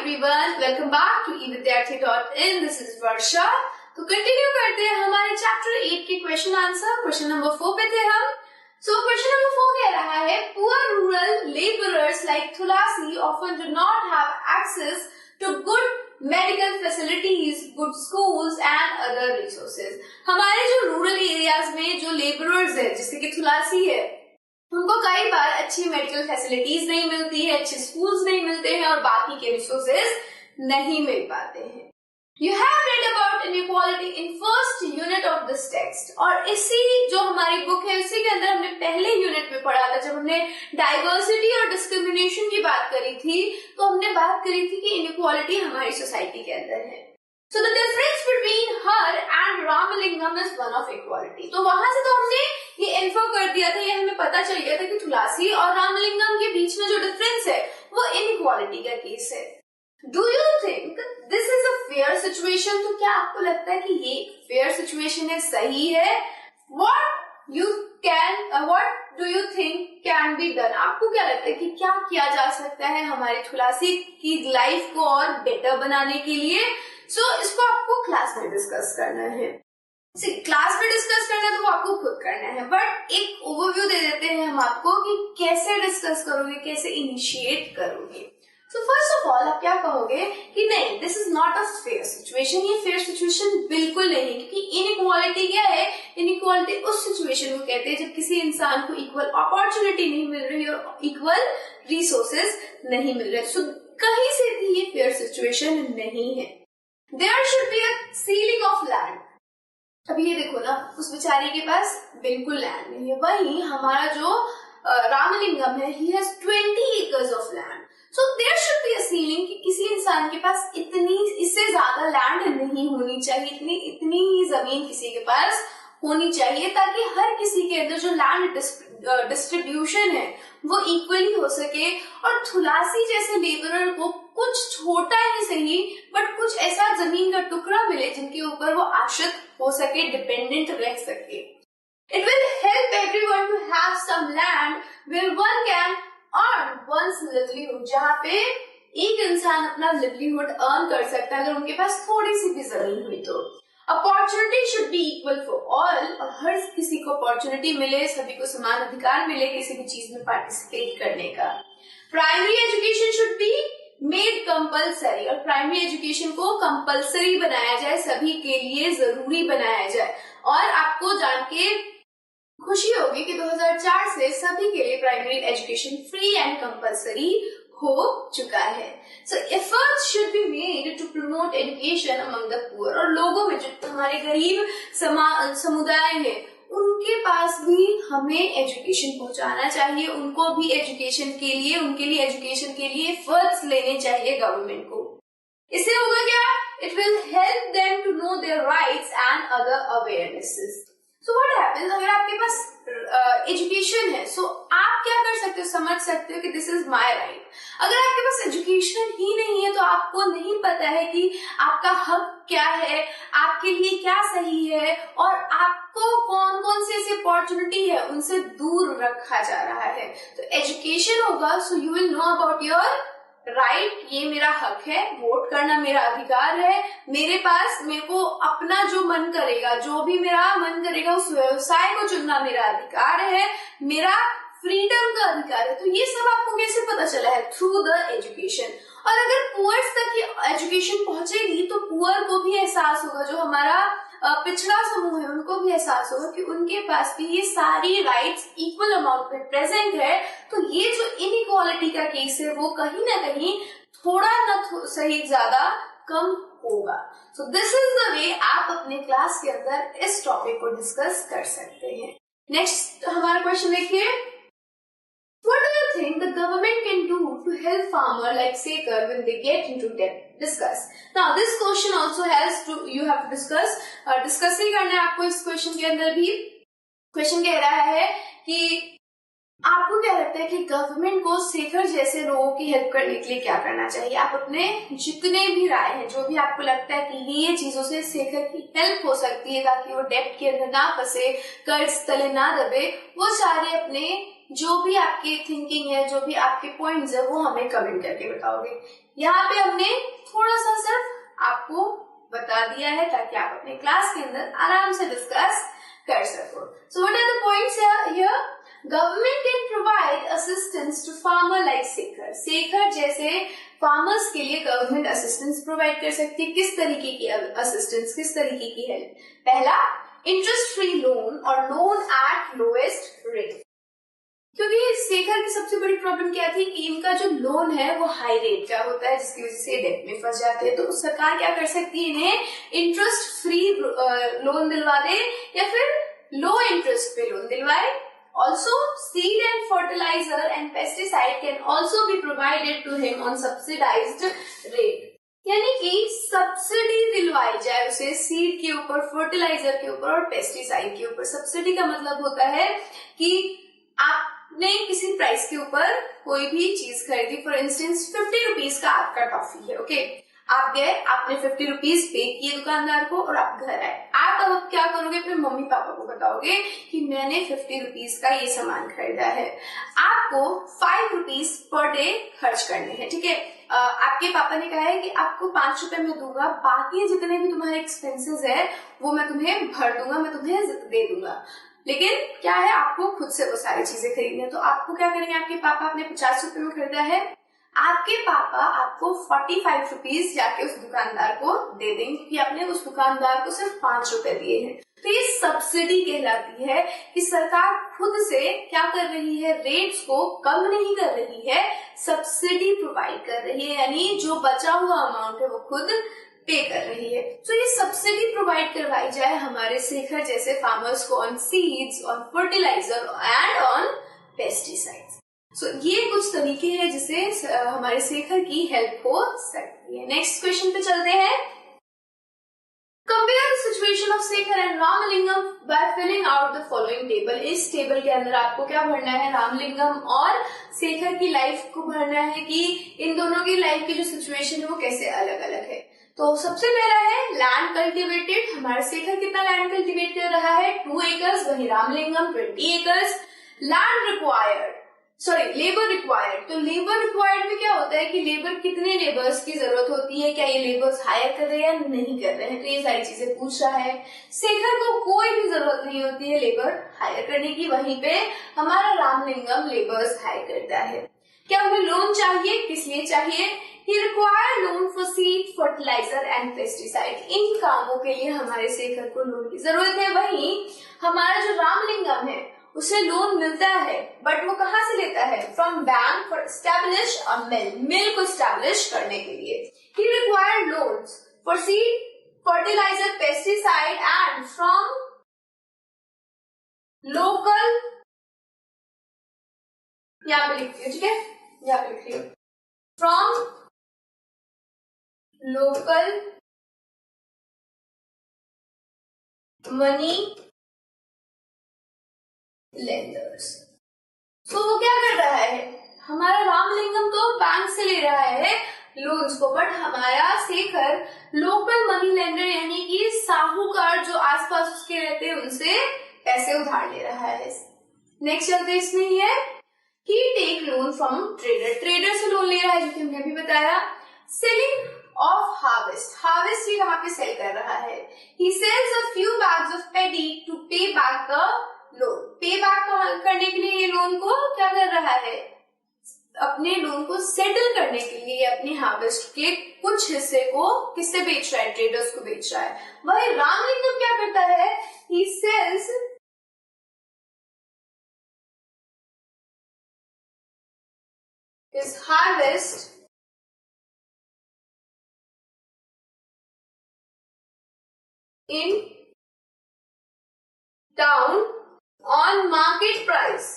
everyone, welcome back to evidyarthi.in. This is Varsha. तो continue करते हैं हमारे चैप्टर 8 के क्वेश्चन आंसर. क्वेश्चन नंबर 4 पे थे हम. सो क्वेश्चन नंबर 4 कह रहा है poor rural laborers like Tulasi often do not have access to good medical facilities, good schools and other resources. हमारे जो रूरल एरियाज में जो लेबरर्स है जैसे कि तुलसी है, उनको कई बार अच्छी मेडिकल फैसिलिटीज नहीं मिलती है, अच्छे स्कूल्स नहीं मिलते हैं और बाकी के रिसोर्सेज नहीं मिल पाते हैं. You have read about inequality in first unit of this text. और इसी जो हमारी बुक है उसी के अंदर हमने पहले यूनिट में पढ़ा था जब हमने डाइवर्सिटी और डिस्क्रिमिनेशन की बात करी थी. तो हमने बात करी थी कि इनइक्वालिटी हमारी सोसाइटी के अंदर है. So the difference between her and Ramalingam is one of equality. तो वहां से तो हमने ये इन्फो कर दिया था, ये हमें पता चल गया था कि तुलसी और रामलिंगम के बीच में जो डिफरेंस है वो इनइक्वालिटी का केस है. Do you think this is a fair situation? तो क्या आपको लगता है कि ये fair situation है, सही है? What do you think can be done? आपको क्या लगता है कि क्या किया जा सकता है हमारी तुलसी की लाइफ को और बेटर बनाने के लिए? इसको आपको क्लास में डिस्कस करना है. क्लास में डिस्कस करना है तो वो आपको खुद करना है, बट एक ओवरव्यू दे देते हैं हम आपको कि कैसे डिस्कस करोगे, कैसे इनिशिएट करोगे. So first of all आप क्या कहोगे कि नहीं, this is not a fair situation. ये फेयर सिचुएशन बिल्कुल नहीं, क्योंकि इनइक्वालिटी क्या है? इनइक्वालिटी उस सिचुएशन को कहते हैं जब किसी इंसान को इक्वल अपॉर्चुनिटी नहीं मिल रही और इक्वल रिसोर्सेज नहीं मिल रहे. सो कहीं से भी ये फेयर सिचुएशन नहीं है. There should be a ceiling of land. अब ये देखो ना, उस बेचारे के पास बिल्कुल लैंड नहीं है. वहीं हमारा जो रामलिंगम है, he has 20 acres of land. So there should be a ceiling कि किसी इंसान के पास इतनी, इससे ज्यादा लैंड नहीं होनी चाहिए, इतनी ही जमीन किसी के पास होनी चाहिए ताकि हर किसी के अंदर जो लैंड डिस्ट्रीब्यूशन है वो इक्वली हो सके. और तुलसी जैसे लेबरर को कुछ छोटा ही सही बट कुछ ऐसा जमीन का टुकड़ा मिले जिनके ऊपर वो आश्रित हो सके, डिपेंडेंट रह सके. It will help everyone to have some land where one can earn one's livelihood. जहाँ पे एक इंसान अपना livelihood earn कर सकता है अगर उनके पास थोड़ी सी भी जमीन हुई तो. Opportunity should be equal for all. और हर किसी को opportunity मिले, सभी को समान अधिकार मिले किसी भी चीज में participate करने का. Primary education should be made compulsory. और प्राइमरी एजुकेशन को कंपल्सरी बनाया जाए, सभी के लिए जरूरी बनाया जाए. और आपको जान के खुशी होगी कि 2004 से सभी के लिए primary education free and compulsory हो चुका है. So efforts should be made to promote education among the poor. और लोगों में जो हमारे गरीब समुदाय है उनके पास भी हमें एजुकेशन पहुंचाना चाहिए. उनको भी एजुकेशन के लिए, उनके लिए एजुकेशन के लिए एफर्ट्स लेने चाहिए गवर्नमेंट को. इससे होगा क्या? It will help them to know their rights and other awarenesses. So what happens अगर आपके पास एजुकेशन है, सो आप क्या कर सकते हो, समझ सकते हो कि दिस इज माय राइट. अगर आपके पास एजुकेशन ही नहीं है तो आपको नहीं पता है कि आपका हक क्या है, आपके लिए क्या सही है और आपको कौन कौन सी ऐसी अपॉर्चुनिटी है उनसे दूर रखा जा रहा है. तो एजुकेशन होगा so you will know about your right. ये मेरा हक है, वोट करना मेरा अधिकार है, मेरे पास, मेरे को अपना जो मन करेगा, जो भी मेरा मन करेगा उस व्यवसाय को चुनना मेरा अधिकार है, मेरा फ्रीडम का अधिकार है. तो ये सब आपको कैसे पता चला है? Through the education. और अगर पुअर्स तक ये एजुकेशन पहुंचेगी तो पुअर को भी एहसास होगा, जो हमारा पिछड़ा समूह है उनको भी एहसास होगा कि उनके पास भी ये सारी राइट्स इक्वल अमाउंट में प्रेजेंट है. तो ये जो इनइक्वालिटी का केस है वो कहीं ना कहीं थोड़ा ना सही ज्यादा कम होगा. So this is the way आप अपने क्लास के अंदर इस टॉपिक को डिस्कस कर सकते हैं. नेक्स्ट हमारा क्वेश्चन देखिए. What do you think the government can do to help farmer like Sekar when they get into debt? Discuss. Now this question also has to, you have to discuss ही करना है आपको. इस question के अंदर भी question कह रहा है कि आपको क्या लगता है कि गवर्नमेंट को शेखर जैसे लोगों की हेल्प करने के लिए क्या करना चाहिए. आप अपने जितने भी राय हैं, जो भी आपको लगता है कि ये चीजों से शेखर की हेल्प हो सकती है ताकि वो डेप्ट के अंदर ना फंसे, कर्ज तले ना दबे, वो सारे अपने जो भी आपकी थिंकिंग है, जो भी आपके पॉइंट्स है, वो हमें कमेंट करके बताओगे। यहाँ पे हमने थोड़ा सा सिर्फ आपको बता दिया है ताकि आप अपने क्लास के अंदर आराम से डिस्कस कर सको। So what are the points here? Government can provide assistance to farmer like Shekhar. Shekhar जैसे फार्मर्स के लिए गवर्नमेंट असिस्टेंस प्रोवाइड कर सकती है। किस तरीके की असिस्टेंस, किस तरीके की हेल्प? पहला, इंटरेस्ट फ्री लोन और लोन एट लोएस्ट रेट। क्योंकि शेखर की सबसे बड़ी प्रॉब्लम क्या थी कि इनका जो लोन है वो हाई रेट का होता है, जिसकी वजह से डेट में फंस जाते हैं। तो सरकार क्या कर सकती है, इन्हें इंटरेस्ट फ्री लोन दिलवा दे या फिर लो इंटरेस्ट पे loan दिलवाए। Also, seed and fertilizer and pesticide can also be provided to him on subsidized rate. यानी कि सब्सिडी दिलवाई जाए उसे सीड के ऊपर, फर्टिलाइजर के ऊपर और पेस्टिसाइड के ऊपर। सब्सिडी का मतलब होता है कि आपने किसी प्राइस के ऊपर कोई भी चीज खरीदी, फॉर इंस्टेंस 50 रुपीज का आपका टॉफी है, ओके। आप गए, आपने 50 रुपीज पे किए दुकानदार को और आप घर आए। आप अब क्या करोगे? अपने मम्मी पापा को बताओगे कि मैंने 50 रुपीज का ये सामान खरीदा है। आपको 5 रुपीज पर डे खर्च करने हैं, ठीक है। आपके पापा ने कहा है कि आपको 5 रुपए में दूंगा, बाकी जितने भी तुम्हारे एक्सपेंसेस है वो मैं तुम्हें भर दूंगा, मैं तुम्हें दे दूंगा। लेकिन क्या है, आपको खुद से वो सारी चीजें खरीदनी है। तो आपको क्या करेंगे? आपके पापा आपने 50 रुपए में खरीदा है, आपके पापा आपको 45 रुपीज जाके उस दुकानदार को दे देंगे कि आपने उस दुकानदार को सिर्फ 5 रुपए दिए हैं। तो ये सब्सिडी कहलाती है कि सरकार खुद से क्या कर रही है, रेट्स को कम नहीं कर रही है, सब्सिडी प्रोवाइड कर रही है, यानी जो बचा हुआ अमाउंट है वो खुद पे कर रही है। तो ये सब्सिडी प्रोवाइड करवाई जाए हमारे शेखर जैसे फार्मर्स को on seeds, on fertilizer and on pesticides. So ये कुछ तरीके हैं जिससे हमारे शेखर की हेल्प हो सकती है। नेक्स्ट क्वेश्चन पे चलते हैं। Compare the situation of Shekhar and Ramalingam by filling out the following table. इस टेबल के अंदर आपको क्या भरना है? रामलिंगम और शेखर की लाइफ को भरना है कि इन दोनों की लाइफ की जो सिचुएशन है वो कैसे अलग अलग है। तो सबसे पहला है लैंड कल्टिवेटेड। हमारे शेखर कितना लैंड कल्टिवेट कर रहा है? 2 एकर्स, वहीं Ramalingam 20 acres. Land required, sorry labour required. तो लेबर रिक्वायर्ड में क्या होता है कि लेबर, कितने लेबर्स की जरूरत होती है, क्या ये लेबर्स हायर कर रहे हैं या नहीं कर रहे हैं, तो ये सारी चीजें पूछ रहा है। शेखर को कोई भी जरूरत नहीं होती है लेबर हायर करने की, वहीं पे हमारा रामलिंगम लेबर्स हायर करता है। क्या उन्हें लोन चाहिए? किस लिए चाहिए? He required loan for seed, fertilizer and pesticide. इन कामों के लिए हमारे शेखर को लोन की जरूरत है। वहीं हमारा जो रामलिंगम है उसे लोन मिलता है, बट वो कहाँ से लेता है? From bank for establish a mill, mill को एस्टैब्लिश करने के लिए। He required loans for seed, fertilizer, pesticide and from local, यहाँ पे लिखती हूँ, ठीक है, यहाँ पे लिख रही हूँ, फ्रॉम लोकल मनी लेंडर्स। तो वो क्या कर रहा है? हमारा रामलिंगम तो बैंक से ले रहा है लोन्स को, बट हमारा शेखर लोकल मनी लेंडर यानी कि साहूकार जो आसपास उसके रहते हैं उनसे पैसे उधार ले रहा है। नेक्स्ट चलते इसमें ही है कि take loan from trader. Trader से लोन ले रहा है, जो कि हमने अभी बताया। सेलिंग ऑफ हार्वेस्ट, हार्वेस्ट ये कहाँ पे सेल कर रहा है? He sells a few bags of paddy to pay back the loan. Pay back करने के लिए ये लोन को क्या कर रहा है? अपने लोन को सेटल करने के लिए अपने हार्वेस्ट के कुछ हिस्से को किससे बेच रहा है? ट्रेडर्स को बेच रहा है। वही रामलिंगम क्या करता है? He sells his harvest in town on market price।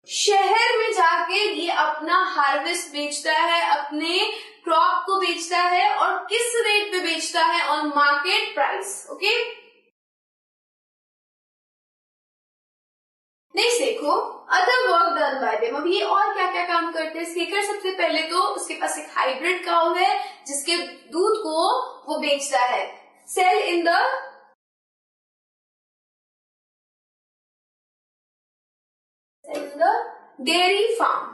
शहर में जाके ये अपना हार्वेस्ट बेचता है, अपने क्रॉप को बेचता है, और किस रेट पे बेचता है? On market price, okay. Next देखो, other work done by them. अब ये और क्या क्या काम करते हैं शेखर? सबसे पहले तो उसके पास एक हाइब्रिड काउ है जिसके दूध को वो बेचता है, sell in the in the dairy farm.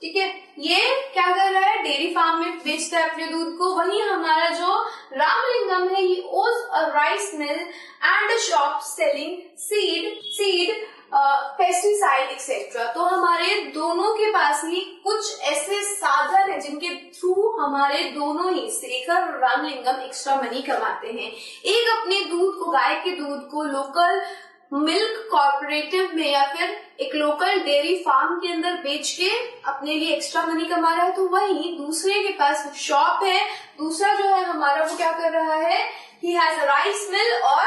ठीक है, ये क्या कर रहा है, डेयरी फार्म में बेचता है अपने दूध को। वहीं हमारा जो रामलिंगम है, ये owns a rice mill and a shop selling seed pesticide etcetera. तो हमारे दोनों के पास ही कुछ ऐसे साधन है जिनके थ्रू हमारे दोनों ही शेखर और रामलिंगम एक्स्ट्रा मनी कमाते हैं। एक अपने दूध को, गाय के दूध को लोकल मिल्क कॉर्पोरेटिव में या फिर एक लोकल डेयरी फार्म के अंदर बेच के अपने लिए एक्स्ट्रा मनी कमा रहा है। तो वहीं दूसरे के पास शॉप है, दूसरा जो है हमारा वो क्या कर रहा है, he has a rice mill और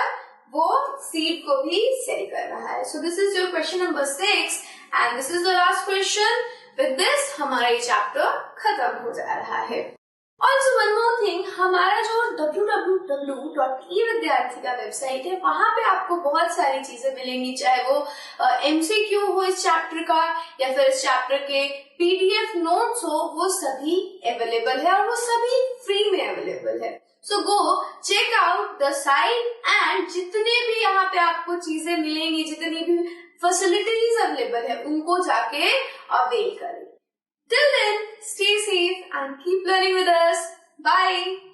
वो सीड को भी सेल कर रहा है। So this is your question number 6 and this is the last question. With this हमारा ये चैप्टर खत्म हो जा रहा है। ऑल्सो वन मोर थिंग, हमारा जो www.evidyarthi का वेबसाइट है, वहां पे आपको बहुत सारी चीजें मिलेंगी, चाहे वो MCQ हो इस चैप्टर का या फिर इस चैप्टर के PDF नोट्स हो, वो सभी अवेलेबल है और वो सभी फ्री में अवेलेबल है। So go check out the site and जितने भी यहाँ पे आपको चीजें मिलेंगी, जितनी भी फैसिलिटीज अवेलेबल है, उनको जाके अवेल करें। Till then, stay safe and keep learning with us. Bye.